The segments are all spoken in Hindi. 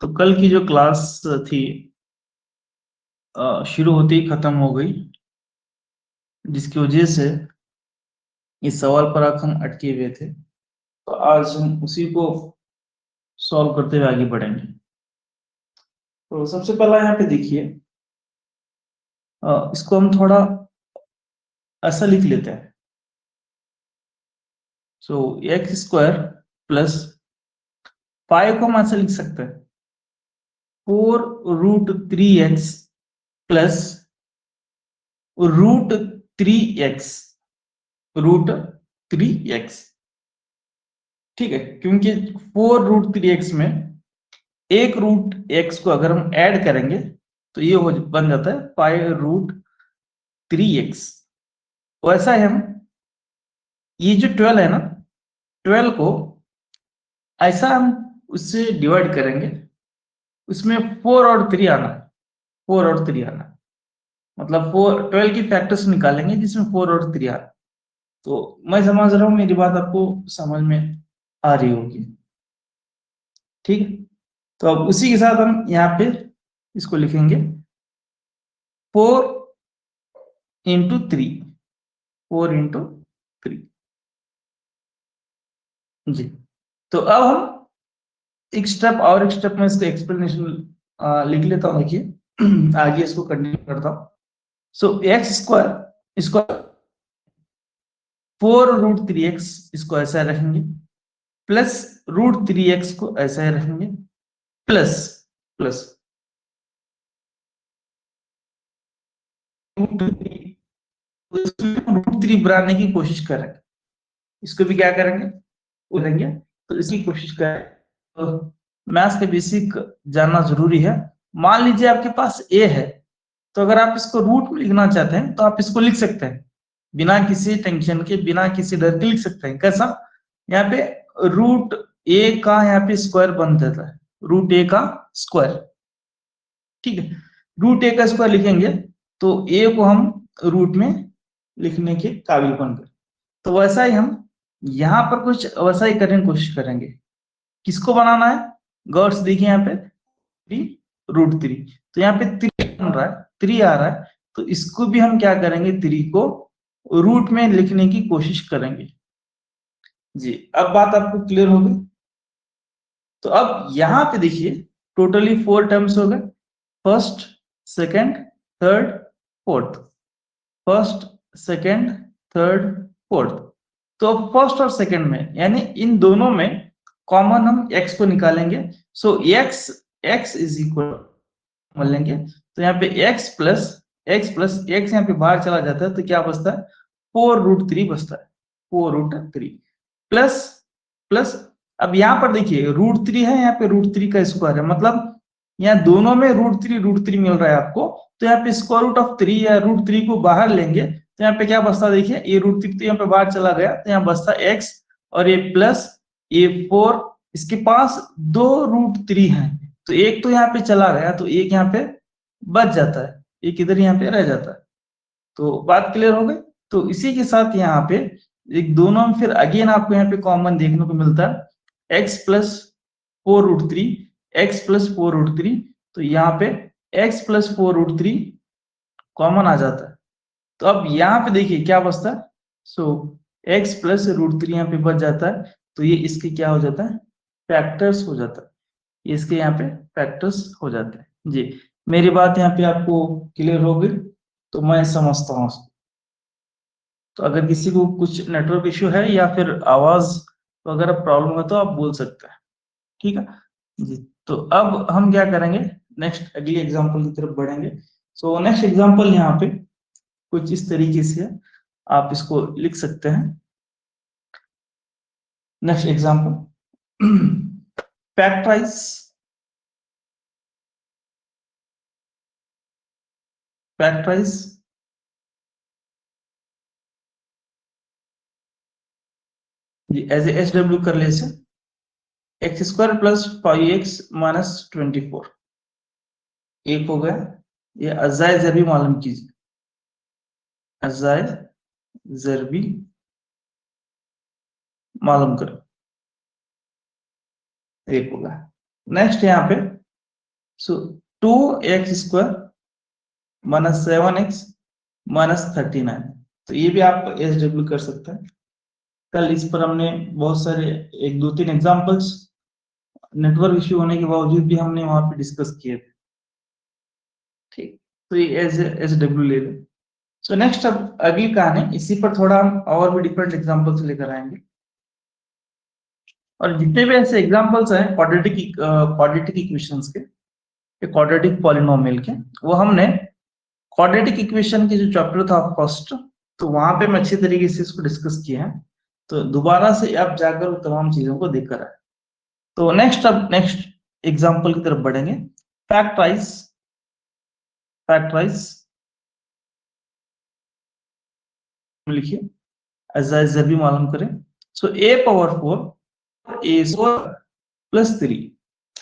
तो कल की जो क्लास थी शुरू होते ही खत्म हो गई, जिसकी वजह से इस सवाल पर हम अटके हुए थे। तो आज हम उसी को सॉल्व करते हुए आगे बढ़ेंगे। तो सबसे पहला यहाँ पे देखिए, इसको हम थोड़ा ऐसा लिख लेते हैं। सो एक्स स्क्वायर प्लस 5 को हम ऐसा लिख सकते हैं 4√3x प्लस √3x √3x। ठीक है, क्योंकि 4√3x में एक √x को अगर हम ऐड करेंगे तो ये हो बन जाता है 5√3x। वैसा है, हम ये जो 12 है ना, 12 को ऐसा हम उससे डिवाइड करेंगे, उसमें 4 और 3 आना, 4 और 3 आना, मतलब 12 की फैक्टर्स निकालेंगे जिसमें 4 और 3 आना। तो मैं समझ रहा हूं मेरी बात आपको समझ में आ रही होगी। ठीक है, तो अब उसी के साथ हम यहाँ पे इसको लिखेंगे 4 इंटू 3, 4 इंटू 3 जी। तो अब हम एक स्टेप और एक स्टेप में इसका एक्सप्लेनेशन लिख लेता हूँ। देखिए आगे इसको कंटिन्यू करता हूँ। सो एक्स स्क्वायर, इसको 4√3x इसको ऐसा रखेंगे, प्लस √3x को ऐसा ही रखेंगे, प्लस प्लस √3 बनाने की कोशिश करेंगे, इसको भी क्या करेंगे उड़ेंगे। तो इसकी कोशिश करें। तो मैथ्स के बेसिक जानना जरूरी है। मान लीजिए आपके पास ए है, तो अगर आप इसको रूट में लिखना चाहते हैं तो आप इसको लिख सकते हैं, बिना किसी टेंशन के, बिना किसी डर के लिख सकते हैं। कैसा? यहाँ पे रूट ए का यहाँ पे स्क्वायर बन जाता है, रूट ए का स्क्वायर। ठीक है, रूट ए का स्क्वायर लिखेंगे तो ए को हम रूट में लिखने के काबिल बन गए। तो वैसा ही हम यहाँ पर कुछ वैसा ही करने की कोशिश करेंगे। किसको बनाना है? गौर से देखिए यहाँ पे 3√3, तो यहाँ पे 3 बन रहा है, 3 आ रहा है, तो इसको भी हम क्या करेंगे, 3 को रूट में लिखने की कोशिश करेंगे जी। अब बात आपको क्लियर होगी। तो अब यहाँ पे देखिए टोटली 4 टर्म्स हो गए, first, second, third, fourth, first, second, third, fourth. तो फर्स्ट और सेकंड में यानी इन दोनों में कॉमन हम x को निकालेंगे। सो x इज इक्वल लेंगे, तो यहाँ पे x प्लस x यहाँ पे बाहर चला जाता है, तो क्या बचता है 4√3 बचता है, 4√3 प्लस प्लस। अब यहाँ पर देखिए √3 है, यहाँ पे √3 का स्क्वायर है, मतलब यहाँ दोनों में √3 मिल रहा है आपको। तो यहाँ पे स्क्वायर रूट ऑफ 3 या √3 को बाहर लेंगे तो यहाँ पे क्या बचता, देखिए ये √3 तो यहाँ पे बाहर चला गया, तो यहाँ बचता x और ये प्लस ये 4। इसके पास 2√3 है, तो एक तो यहाँ पे चला गया, तो एक यहाँ पे बच जाता है, एक इधर यहाँ पे रह जाता है। तो बात क्लियर हो गई। तो इसी के साथ यहाँ पे एक दोनों में फिर अगेन आपको यहाँ पे कॉमन देखने को मिलता है x प्लस 4√3, x प्लस 4√3, तो यहाँ पे x प्लस 4√3 कॉमन आ जाता है। तो अब यहाँ पे देखिए क्या बचता है, सो x प्लस √3 यहाँ पे बच जाता है, तो ये इसके क्या हो जाता है, फैक्टर्स हो जाता है, इसके यहाँ पे फैक्टर्स हो जाते हैं जी। मेरी बात यहाँ पे आपको क्लियर हो गई, तो मैं समझता हूँ उसको। तो अगर किसी को कुछ नेटवर्क इश्यू है या फिर आवाज वगैरह प्रॉब्लम है तो आप बोल सकते हैं। ठीक है जी। तो अब हम क्या करेंगे, नेक्स्ट अगली एग्जांपल की तरफ बढ़ेंगे। सो नेक्स्ट एग्जांपल यहाँ पे कुछ इस तरीके से है, आप इसको लिख सकते हैं। नेक्स्ट एग्जांपल, फैक्टराइज फैक्टराइज जी एज एस डब्ल्यू कर ले इसे, x square plus 5x minus 24 एक हो गया। ये अजाय जरबी मालूम कीजिए, अजाय जरबी मालूम करो, एक होगा। नेक्स्ट यहाँ पे सो 2x² माइनस 7x माइनस 39, तो ये भी आप SW कर सकते हैं। कल इस पर हमने बहुत सारे 1-2-3 एग्जांपल्स नेटवर्क इश्यू होने के बावजूद भी हमने वहां पे डिस्कस किए थे। ठीक, तो ये SW ले लें। सो नेक्स्ट अब अगली कहानी, इसी पर थोड़ा हम और भी डिफरेंट एग्जांपल्स लेकर आएंगे। और जितने भी ऐसे एग्जांपल्स हैं क्वाड्रेटिक इक्वेशंस के, क्वाड्रेटिक पॉलिनोमियल के, वो हमने क्वाड्रेटिक इक्वेशन की जो चैप्टर था फर्स्ट, तो वहां पे मैं अच्छी तरीके से इसको डिस्कस किया है। तो दोबारा से आप जाकर तमाम चीजों को देखकर आए। तो नेक्स्ट एग्जांपल की तरफ बढ़ेंगे। फैक्टराइज लिखिए, एज भी मालूम करें। सो a⁴ a² + 3।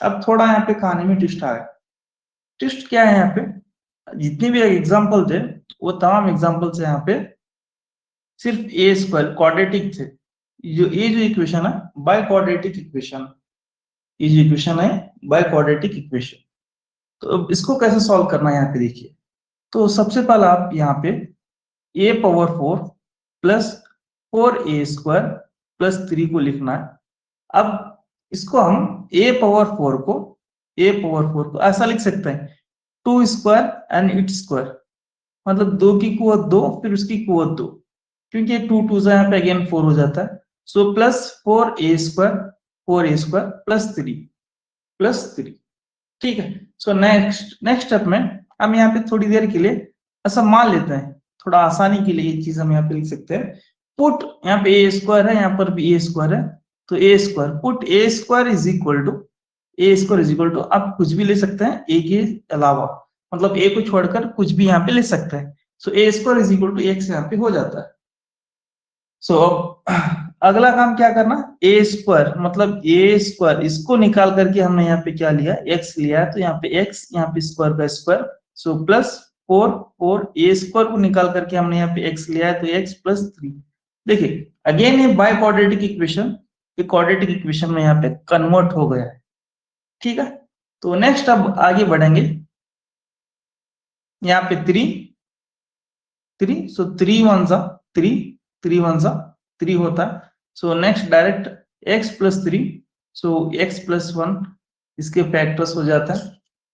अब थोड़ा यहाँ पे कहानी में ट्विस्ट आया। ट्विस्ट क्या है यहाँ पे, जितने भी एग्जांपल थे वो तमाम एग्जांपल से यहाँ पे सिर्फ a² क्वाड्रेटिक थे। ये जो इक्वेशन है बाय क्वाड्रेटिक इक्वेशन, ये जो इक्वेशन है बाय क्वाड्रेटिक इक्वेशन। तो अब इसको कैसे सॉल्व करना है यहाँ पे देखिए। तो सबसे पहले आप यहाँ पे a⁴ + 4a² + 3 को लिखना है। अब इसको हम a⁴ को ऐसा लिख सकते हैं 2² एंड इट्स स्क्वायर, मतलब 2 की कुवत 2 फिर उसकी कुवत 2, क्योंकि 2 2 से यहाँ पे अगेन 4 हो जाता है। सो प्लस 4a² + 3 ठीक है। सो नेक्स्ट स्टेप में हम यहाँ पे थोड़ी देर के लिए ऐसा मान लेते हैं, थोड़ा आसानी के लिए ये चीज हम यहाँ पे लिख सकते हैं। पुट यहाँ पे a² है, यहाँ पर भी a² है, तो a² put a² is equal to आप कुछ भी ले सकते हैं a के अलावा, मतलब a को छोड़कर कुछ भी यहाँ पे ले सकते हैं। So a² is equal to x यहाँ पे हो जाता है। सो अगला काम क्या करना, a² मतलब a², इसको निकाल करके हमने यहाँ पे क्या लिया, x लिया, तो यहाँ पे x, यहाँ पे स्क्वायर का स्क्वायर, सो प्लस 4 a² को निकाल करके हमने यहाँ पे x लिया है, तो x + 3। देखिए अगेन ये by quadratic equation, quadratic equation में यहाँ पे कन्वर्ट हो गया है। ठीक है, तो नेक्स्ट अब आगे बढ़ेंगे। यहाँ पे 3 सो 3 1 सा 3 होता है। सो नेक्स्ट डायरेक्ट x + 3, सो x + 1 इसके फैक्टर्स हो जाता है।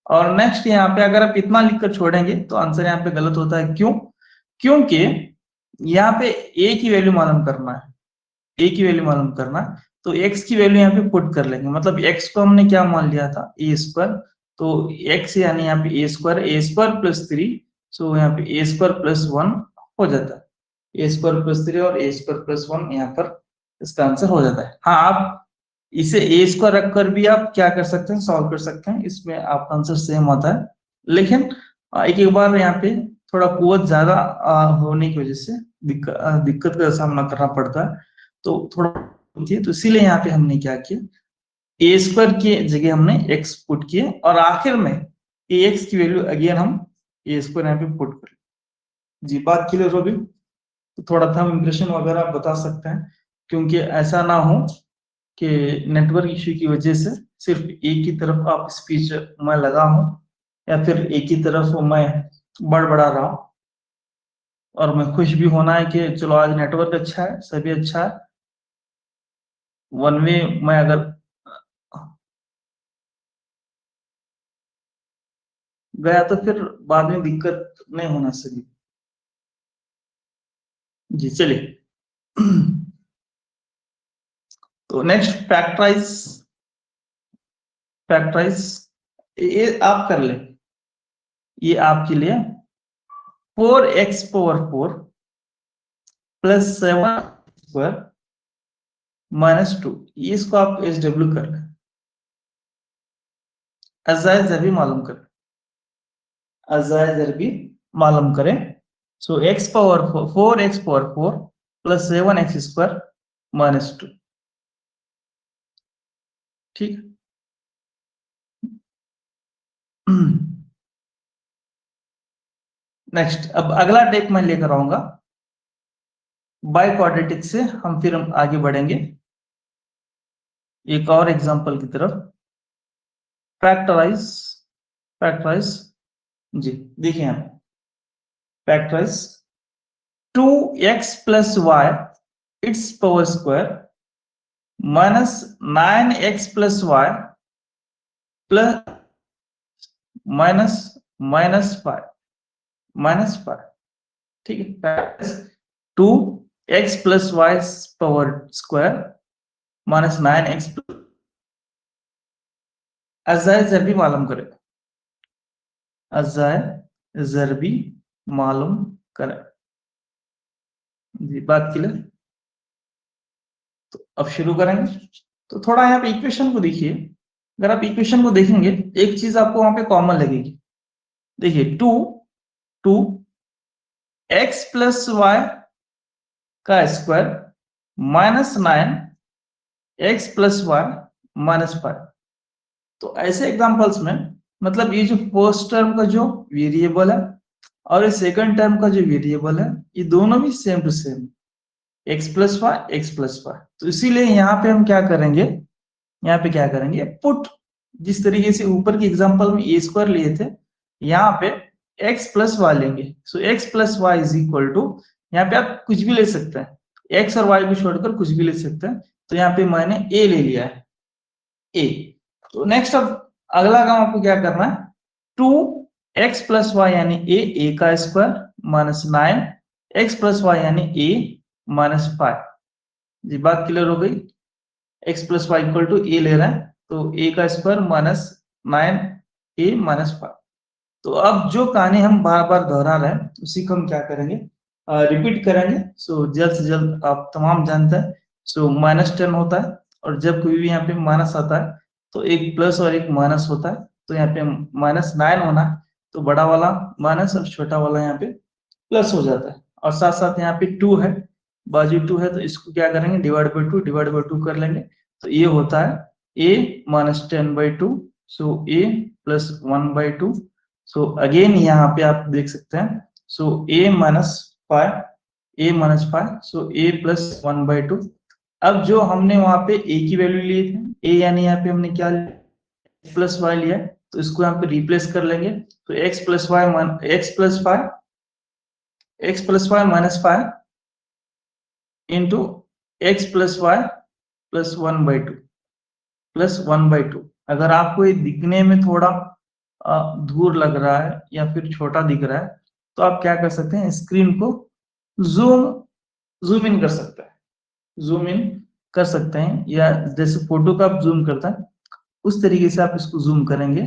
और नेक्स्ट यहाँ पे अगर आप इतना लिखकर छोड़ेंगे तो आंसर यहाँ पे गलत होता है। क्यों? क्योंकि यहाँ पे a की वैल्यू मालूम करना है, a की वैल्यू मालूम करना है, तो x की वैल्यू यहाँ पे पुट कर लेंगे। मतलब x को हमने क्या मान लिया था, a², तो x यानी यहाँ पे a² + 3, सो यहाँ पे a² + 1 हो जाता है। a² + 3 और a² + 1 यहाँ पर इसका आंसर हो जाता है। हाँ, आप इसे a² रखकर भी आप क्या कर सकते हैं, सॉल्व कर सकते हैं, इसमें आपका आंसर सेम आता है। लेकिन एक बार यहाँ पे थोड़ा कुवत ज्यादा होने की वजह से दिक्कत का सामना करना पड़ता है, तो थोड़ा तो इसीलिए यहाँ पे हमने क्या किया, a² की जगह हमने x पुट किए, और आखिर में ax की वैल्यू अगेन हम a² यहाँ पे पुट करें। जी, बात क्लियर होगी? तो थोड़ा सा इंप्रेशन वगैरह आप बता सकते हैं, क्योंकि ऐसा ना हो कि नेटवर्क इश्यू की वजह से सिर्फ एक ही तरफ आप स्पीच मैं लगा हूं, या फिर एक ही तरफ मैं बड़बड़ा रहा हूं। और मैं खुश भी होना है कि चलो आज नेटवर्क अच्छा है, सभी अच्छा है। वन वे मैं अगर गया तो फिर बाद में दिक्कत नहीं होना चाहिए। जी चलिए। तो नेक्स्ट फैक्टराइज ये आप कर ले, ये आपके लिए 4x⁴ + 7² - 2, इसको आप SW कर लें, अजाइज भी मालूम करें, अजाइज भी मालूम करें। सो x⁴ 4x⁴ + 7x² - 2, ठीक। नेक्स्ट अब अगला टेप मैं लेकर आऊंगा, बाय क्वाड्रेटिक से हम आगे बढ़ेंगे एक और एग्जांपल की तरफ। फैक्टराइज फैक्टराइज जी, देखिए यहाँ factorise 2x plus y its power square minus 9x plus y plus minus minus 5 ठीक है। 2x plus y power square minus 9x अज़ाय ज़रबी मालूम करें, अज़ाय ज़रबी मालूम करें जी, बात क्लियर। तो अब शुरू करेंगे। तो थोड़ा यहाँ पे इक्वेशन को देखिए, अगर आप इक्वेशन को देखेंगे एक चीज आपको वहां पे कॉमन लगेगी। देखिए 2 एक्स प्लस वाई का square minus 9 x plus y minus 5। तो ऐसे एग्जांपल्स में मतलब ये जो फर्स्ट टर्म का जो वेरिएबल है और ये सेकंड टर्म का जो वेरिएबल है, ये दोनों भी same to same x plus y x plus y. तो इसीलिए यहाँ पे हम क्या करेंगे, यहाँ पे क्या करेंगे, पुट जिस तरीके से ऊपर की एग्जांपल में ए स्क्वायर लिए थे, यहाँ पे एक्स प्लस वाई लेंगे। So x plus y is equal to, यहाँ पे आप कुछ भी ले सकते हैं, एक्स और वाई को छोड़कर कुछ भी ले सकते हैं। तो यहाँ पे मैंने ए ले लिया है, ए। तो नेक्स्ट अब अगला काम आपको क्या करना है, 2x प्लस वाई यानी ए का square minus 9x plus Y यानी ए माइनस 5 जी, बात क्लियर हो गई। x plus y equal to a ले रहा है, तो ए का स्क्वायर माइनस 9a माइनस 5। तो अब जो कहानी हम बार बार दोहरा रहे हैं उसी को हम क्या करेंगे, रिपीट करेंगे। सो जल्द से जल्द आप तमाम जानते हैं, सो माइनस 10 होता है और जब कोई भी यहाँ पे माइनस आता है तो एक प्लस और एक माइनस होता है। तो यहाँ पे माइनस 9 होना है तो बड़ा वाला माइनस और छोटा वाला यहाँ पे प्लस हो जाता है। और साथ साथ यहाँ पे 2 है, बाजू 2 है, तो इसको क्या करेंगे, डिवाइड बाई 2 कर लेंगे। तो ये होता है a minus 10/2, so a plus 1/2। So again यहाँ पे आप देख सकते हैं, सो a minus 5, so a plus 1/2। अब जो हमने वहां पे a की वैल्यू ली थी, a यानी यहाँ पे हमने क्या लिया, प्लस वाई लिया, तो इसको यहाँ पे रिप्लेस कर लेंगे। तो x plus y minus 5 into x plus y plus 1/2। अगर आपको ये दिखने में थोड़ा दूर लग रहा है या फिर छोटा दिख रहा है तो आप क्या कर सकते हैं, स्क्रीन को जूम इन कर सकते हैं, जूम इन कर सकते हैं, या जैसे फोटो का आप जूम करते हैं उस तरीके से आप इसको जूम करेंगे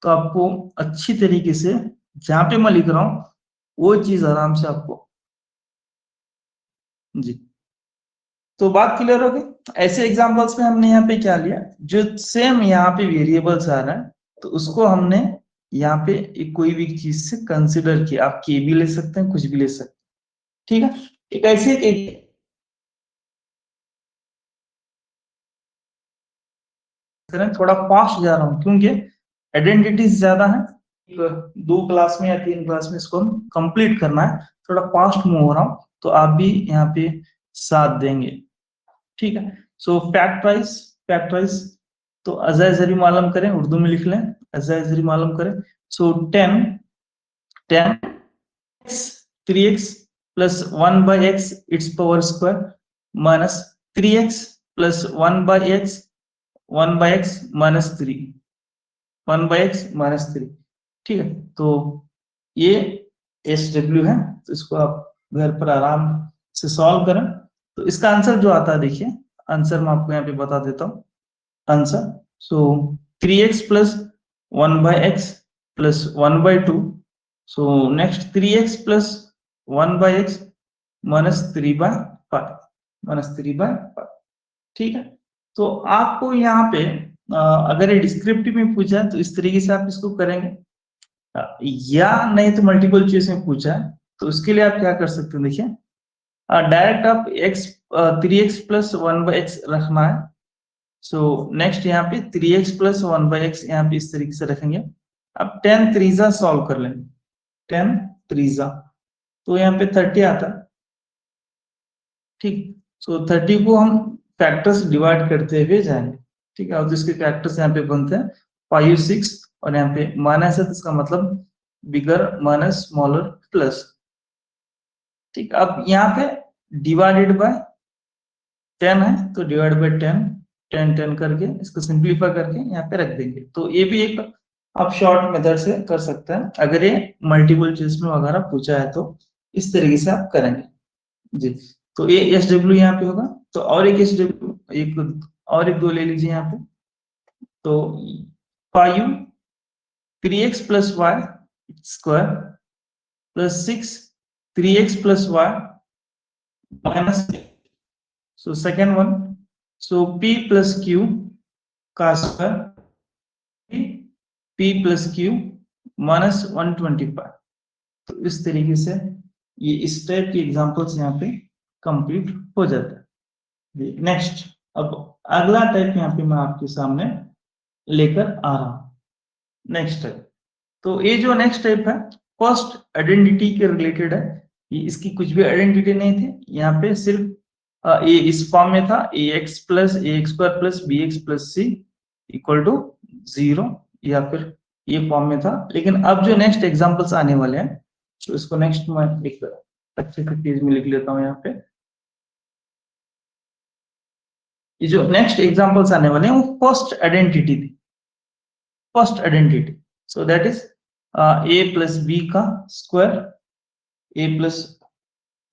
तो आपको अच्छी तरीके से जहां पे मैं लिख रहा हूं वो चीज आराम से आपको जी। तो बात क्लियर हो गई। ऐसे एग्जांपल्स में हमने यहाँ पे क्या लिया, जो सेम यहाँ पे वेरिएबल्स आ रहा है तो उसको हमने यहाँ पे कोई भी चीज से कंसिडर किया। आप के भी ले सकते हैं, कुछ भी ले सकते हैं, ठीक है। एक ऐसे एक थोड़ा फास्ट जा रहा हूँ क्योंकि आइडेंटिटीज ज्यादा है, 2 क्लास में या 3 क्लास में इसको हम कंप्लीट करना है, थोड़ा फास्ट मूव हो रहा हूँ तो आप भी यहाँ पे साथ देंगे, ठीक है। सो फैक्टराइज तो अज़ाय ज़री मालूम करें, उर्दू में लिख लें, अज़ाय ज़री मालूम करें। सो 10 3x plus 1/x it's power square minus 3x plus 1/x minus 3 ठीक है। तो ये SW है, तो इसको आप घर पर आराम से सॉल्व करें। तो इसका आंसर जो आता है, देखिए आंसर मैं आपको यहाँ पे बता देता हूँ आंसर। सो 3x plus 1/x plus 1/2, so next 3x plus 1/x minus 3/5, ठीक है। तो आपको यहाँ पे अगर ये डिस्क्रिप्टिव में पूछा है तो इस तरीके से आप इसको करेंगे, या नहीं तो मल्टीपल चॉइस में पूछा है तो उसके लिए आप क्या कर सकते हैं, देखिए डायरेक्ट आप x 3x प्लस 1/x रखना है। सो नेक्स्ट यहाँ पे 3x प्लस 1/x यहाँ पे इस तरीके से रखेंगे। अब 10 त्रीजा सॉल्व कर लेंगे, 10 त्रीजा तो यहाँ पे 30 आता है, ठीक। सो 30 को हम फैक्टर्स डिवाइड करते हुए जाएंगे, ठीक है। और जिसके फैक्टर्स यहाँ पे बनते हैं 5, 6, और यहाँ पे माइनस है तो इसका मतलब बिगर माइनस स्मॉलर प्लस। ठीक, अब यहाँ पे डिवाइडेड बाय 10 है तो डिवाइड बाय 10 10 10 करके इसको सिंप्लीफाई करके यहाँ पे रख देंगे। तो ये भी एक आप शॉर्ट मेथड से कर सकते हैं अगर ये मल्टीपल चॉइस में वगैरह पूछा है तो इस तरीके से आप करेंगे जी। तो ये एस डब्ल्यू यहाँ पे होगा। तो और एक एस डब्ल्यू एक दो ले लीजिए यहाँ पे। तो 5 3x plus y square plus 6 3x plus y minus. So second one, so p plus q का स्क्वायर p plus q minus 125। तो इस तरीके से ये इस टाइप की एग्जांपल्स यहाँ पे कंप्लीट हो जाता है। नेक्स्ट, अब अगला टाइप यहाँ पे मैं आपके सामने लेकर आ रहा हूँ। नेक्स्ट टाइप, तो ये जो नेक्स्ट टाइप है फर्स्ट आइडेंटिटी के रिलेटेड है। ये इसकी कुछ भी आइडेंटिटी नहीं थी, यहाँ पे सिर्फ ए इस फॉर्म में था a x plus a x square plus b x plus c equal to 0 या फिर ये फॉर्म में था। लेकिन अब जो नेक्स्ट एग्जांपल्स आने वाले हैं तो इसको नेक्स्ट मैं एक अच्छे से पेज में लिख लेता हूँ यहाँ पे। ये जो नेक्स्ट एग्जांपल्स आने वाले हैं वो फर्स्ट आइडेंटिटी थी, first identity. So that is a plus b का स्क्वायर ए प्लस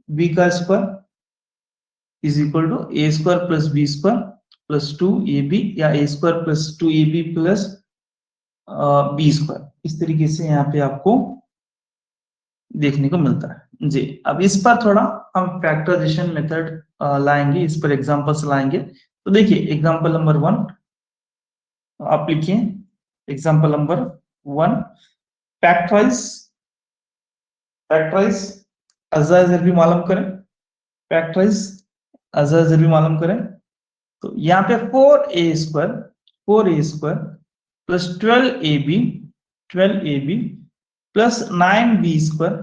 बी का square is equal to a square plus b square plus 2ab या a square plus 2ab plus b square. इस तरीके से यहाँ पे आपको देखने को मिलता है जी। अब इस पर थोड़ा हम फैक्टराइजेशन मेथड लाएंगे, इस पर एग्जांपल्स लाएंगे। तो देखिए एग्जांपल नंबर 1 आप लिखिए। एग्जांपल नंबर 1, फैक्टराइज फैक्टराइज अजाइजर भी मालूम करें, फैक्टराइज अजाइजर भी मालूम करें। तो यहाँ पे 4a square plus 12ab plus 9b square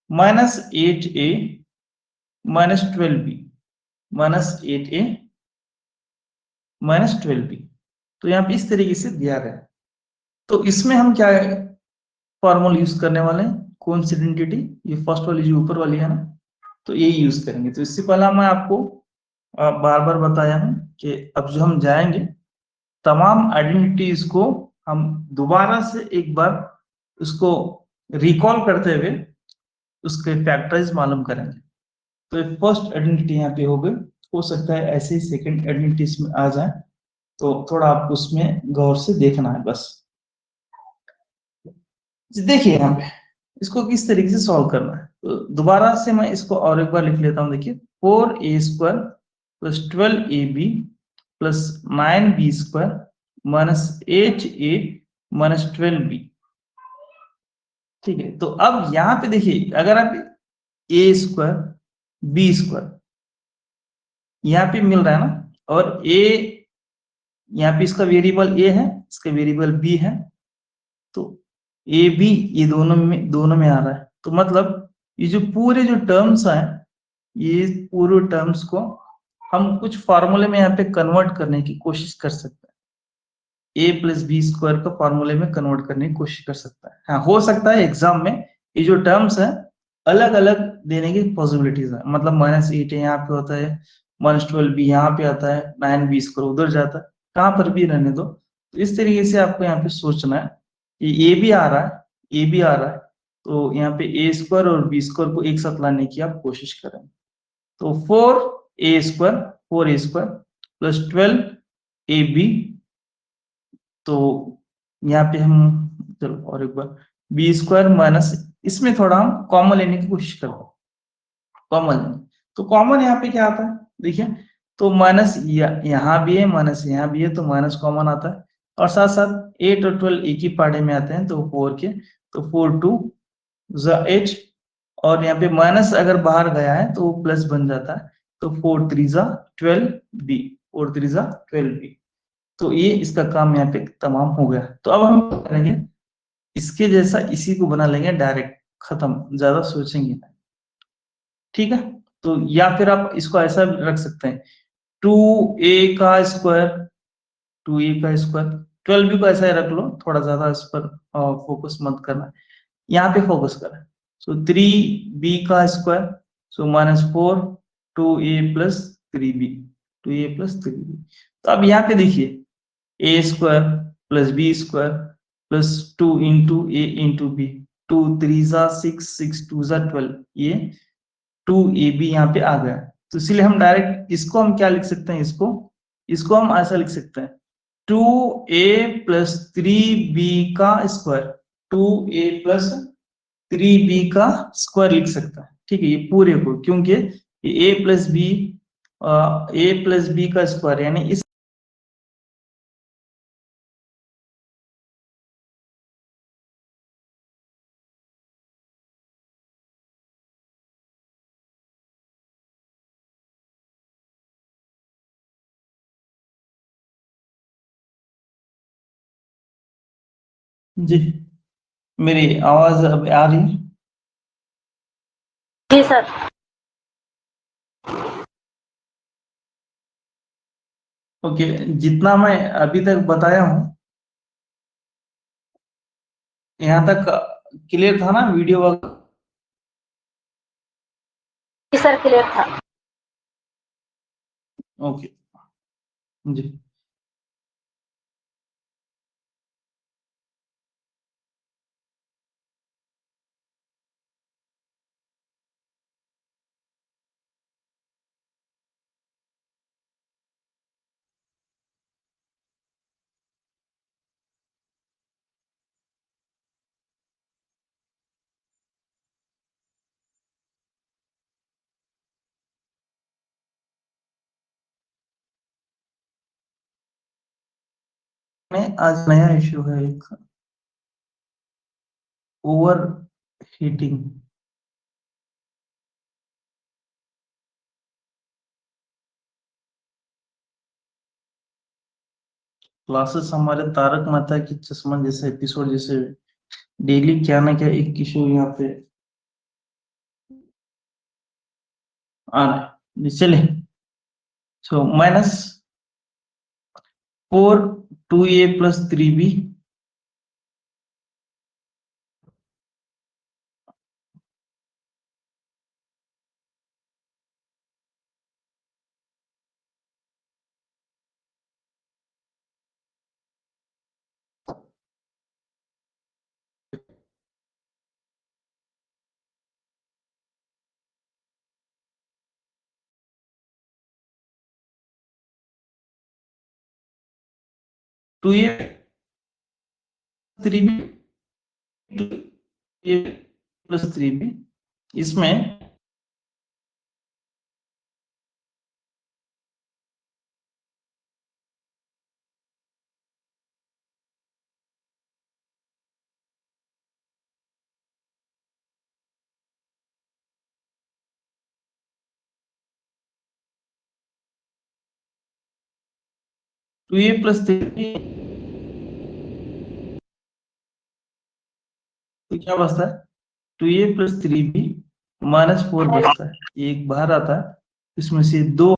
minus 8a minus 12b minus 8a minus 12b। तो यहाँ पे इस तरीके से दिया गया है। तो इसमें हम क्या फॉर्मूला यूज करने वाले हैं, कौन सी आइडेंटिटी, ये फर्स्ट वाली जो ऊपर वाली है ना, तो ये यूज करेंगे। तो इससे पहला मैं आपको बार बार बताया हूं कि अब जो हम जाएंगे तमाम आइडेंटिटीज को हम दोबारा से एक बार उसको रिकॉल करते हुए उसके फैक्टर्स मालूम करेंगे। तो फर्स्ट आइडेंटिटी यहाँ पे हो गई, हो सकता है ऐसे ही सेकंड आइडेंटिटी में आ जाए, तो थोड़ा आपको उसमें गौर से देखना है बस। देखिए यहाँ पे इसको किस तरीके से सॉल्व करना है। तो दोबारा से मैं इसको और एक बार लिख लेता हूँ। देखिए 4a square plus 12ab plus 9b square minus 8a minus 12b। ठीक है, तो अब यहाँ पे देखिए अगर आप a स्क्वायर b स्क्वायर यहाँ पे मिल रहा है ना, और a यहाँ पे इसका वेरिएबल a है, इसका वेरिएबल b है, तो ए बी ये दोनों में आ रहा है। तो मतलब ये जो पूरे जो टर्म्स हैं, ये पूरे टर्म्स को हम कुछ फार्मूले में यहाँ पे कन्वर्ट करने की कोशिश कर सकते हैं। ए प्लस बी स्क्वायर को फार्मूले में कन्वर्ट करने की कोशिश कर सकता है। हाँ, हो सकता है एग्जाम में ये जो टर्म्स है अलग अलग देने की पॉसिबिलिटीज है। मतलब माइनस 8 यहाँ पे होता है, माइनस 12b यहाँ पे आता है, 9b स्क्वायर उधर जाता है, कहाँ पर भी रहने दो। तो इस तरीके से आपको यहाँ पे सोचना है कि ए भी आ रहा है, ए भी आ रहा है, तो यहाँ पे ए स्क्वायर और बी स्क्वायर को एक साथ लाने की आप कोशिश करें। तो 4a स्क्वायर प्लस 12ab, तो यहाँ पे हम चलो और एक बार बी स्क्वायर माइनस, इसमें थोड़ा हम कॉमन लेने की कोशिश करते हैं, कॉमन लेंगे। तो कॉमन यहाँ पे क्या आता है देखिए, तो माइनस यहाँ भी है, माइनस यहाँ भी है, तो माइनस कॉमन आता है। और साथ साथ 8 और 12 एक ही पार्टे में आते हैं, तो 4 के, तो 4 2 8, और यहाँ पे माइनस अगर बाहर गया है तो वो प्लस बन जाता है, तो 4 3 12b 4 3 12b। तो ये इसका काम यहाँ पे तमाम हो गया। तो अब हम करेंगे इसके जैसा, इसी को बना लेंगे डायरेक्ट, खत्म, ज्यादा सोचेंगे। ठीक है, तो या फिर आप इसको ऐसा रख सकते हैं 2a का स्क्वायर 2a का स्क्वायर 12b को ऐसा ही रख लो, थोड़ा ज्यादा इस पर फोकस मत करना, यहाँ पे फोकस करना। सो 3b का स्क्वायर, सो -4 2a plus 3b, 2a plus 3b। तो अब यहाँ पे देखिए a square plus b square plus 2 into a into b, 2 3 जा 6, 6 2 जा 12, ये 2ab यहाँ पे आ गया। तो इसलिए हम डायरेक्ट इसको हम क्या लिख सकते हैं, इसको इसको हम ऐसा लिख सकते हैं 2a प्लस 3b का स्क्वायर, 2a प्लस 3b का स्क्वायर लिख सकता है। ठीक है, ये पूरे को, क्योंकि a प्लस बी का स्क्वायर यानी इस जी, मेरी आवाज अब आ रही है? जी सर। ओके, जितना मैं अभी तक बताया हूँ यहाँ तक क्लियर था ना वीडियो वगैरह? जी सर, क्लियर था। ओके जी। में आज नया इश्यू है एक, ओवर हीटिंग। क्लासेस हमारे तारक मेहता की चश्मा जैसे एपिसोड जैसे डेली क्या ना क्या एक इशू यहाँ पे आ रहा है। चले, सो -4 2a plus 3b, 2a 3b, 2a plus 3b, इसमें 2a प्लस 3b, तो क्या बचता है 2a प्लस 3b -4 बचता है, एक बाहर आता है, इसमें से दो।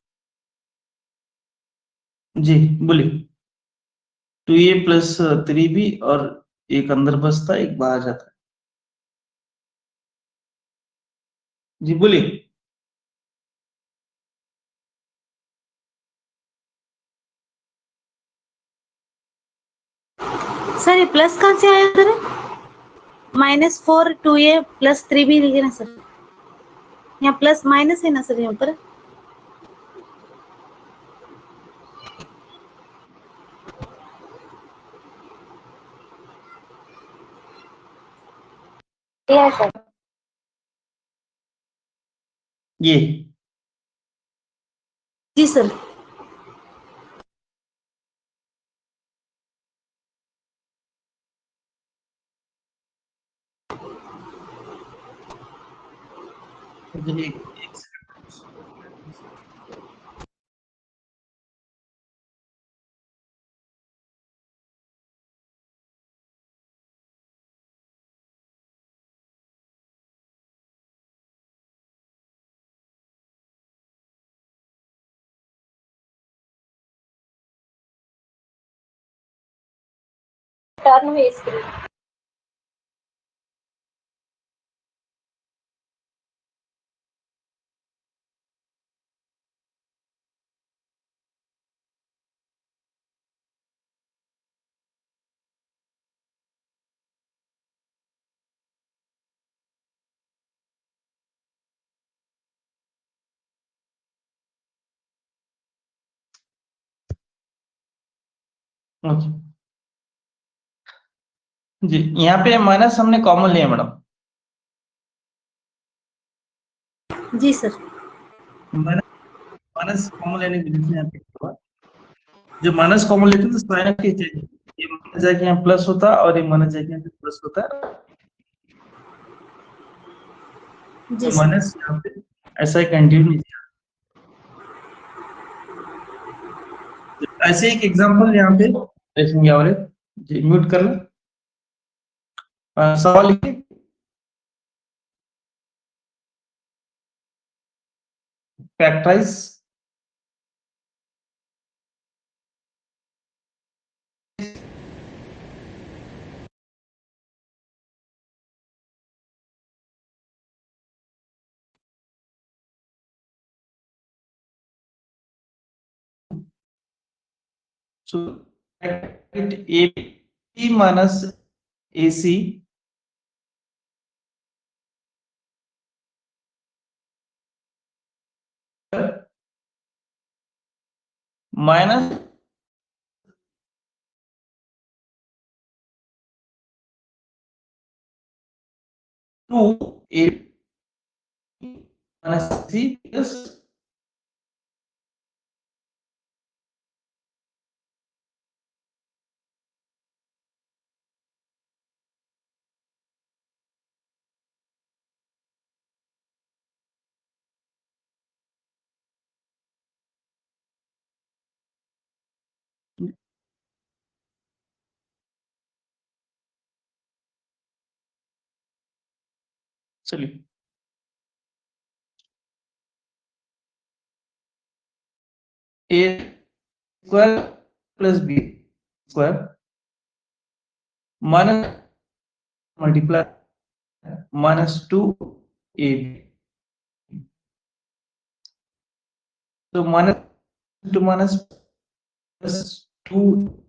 जी बोलिए, 2a प्लस 3b और एक अंदर बचता है, एक बाहर जाता है। जी बोलिए। सर ये प्लस कहाँ से आया सर? -4 2a प्लस 3b लिखे ना सर, यहाँ प्लस माइनस है ना सर यहाँ पर? Yes sir. ये जी सर। एक टर्न हुई इसकी। ओके जी, यहाँ पे माइनस हमने कॉमन लिया मैडम। जी सर। माइनस कॉमन लेने की वजह से यहाँ पे क्या हुआ, जब माइनस कॉमन लेते हैं तो साइन के चेंज, ये माइनस जाके यहाँ प्लस होता है और ये माइनस जाके यहाँ पे प्लस होता है, जी तो सर। माइनस यहाँ पे ऐसा ही कंटिन्यू नहीं किया। ऐसे एक एग्जांपल यहाँ पे देखेंगे, और एक जी म्यूट कर लो। सवाल लिखिए। Factorise so AB minus AC minus 2AB minus C plus चलिए A square plus B square minus multiply minus 2AB, so minus to minus plus 2